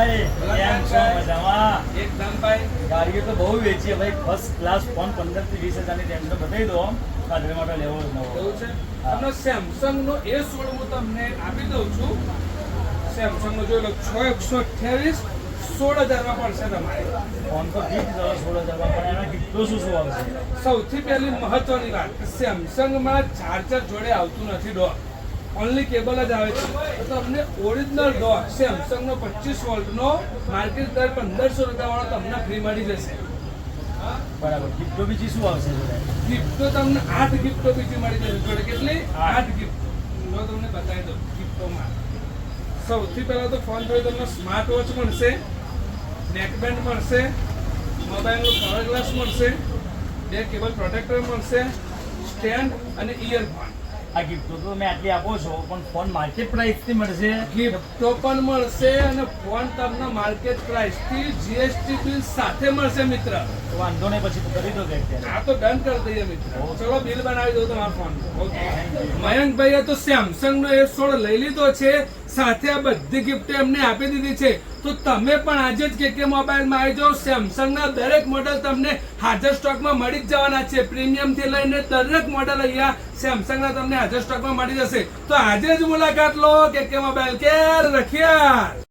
ભાઈ કેમ છો? મજામાં? એકદમ ભાઈ. ગાડીઓ તો બહુ વેચી ભાઈ, ફર્સ્ટ ક્લાસ ફોન 15 થી 20 હજારની ટેન્શન બતાવી દો. કાદરે માટે લેવો જ નવો. એવું છે. હા. તમને સેમસંગ નો A16 હું તમને આપી દઉં છું. સેમસંગ નો જોઈ લો 6128 16,000 માં પડશે તમારે. ફોન તો ઠીક છે 16,000 પણ એના કેટલું શું આવશે? સૌથી પહેલી મહત્વની વાત કે સેમસંગ માં ચાર્જર જોડે આવતું નથી ડોક, ઓનલી કેબલ જ આવે છે. તો તમને ઓરિજિનલ ડોક સેમસંગ નો 25 વોલ્ટ નો માર્કેટ દર 1500 રૂપિયા વાળો તમને ફ્રી મળી જશે. બરાબર. ગિફ્ટો બીજી શું આવશે જોડે? ગિફ્ટો તમને 8 ગિફ્ટો બીજી મળી જશે જોડે. કેટલી? 8 ગિફ્ટ. હું તમને બતાવી દઉં ગિફ્ટોમાં. સૌથી પહેલા તો ફોન જોડે તમને સ્માર્ટ વોચ મળશે, નેકબેન્ડ મળશે, મોબાઈલનો કવર ગ્લાસ મળશે, 2 કેબલ પ્રોટેક્ટર મળશે, સ્ટેન્ડ અને ઇયરફોન. આ ગિફ્ટો તો તમે આટલી આપો છો પણ ફોન માર્કેટ પ્રાઇસ થી મળશે. ગિફ્ટો પણ મળશે અને ફોન તમને માર્કેટ પ્રાઇસ થી જીએસટી બિલ સાથે મળશે મિત્ર. તો વાંધો નહીં, પછી તો કરી દો કે અત્યારે. આ તો ડન કરી દઈએ મિત્ર. ચલો બિલ બનાવી દઉં તમારા ફોન. મયંકભાઈએ તો સેમસંગ નો A16 લઈ લીધો છે, સાથે આ બધી ગિફ્ટ એમને આપી દીધી છે. તો તમે પણ આજે જ કે મોબાઈલમાં આવી જાઓ. સેમસંગ ના દરેક મોડેલ તમને હાજર સ્ટોકમાં મળી જ જવાના છે. પ્રીમિયમ થી લઈને દરેક મોડેલ અહીંયા સેમસંગ ના તમને હાજર સ્ટોકમાં મળી જશે. તો આજે જ મુલાકાત લો કે મોબાઈલ કેર રખિયા.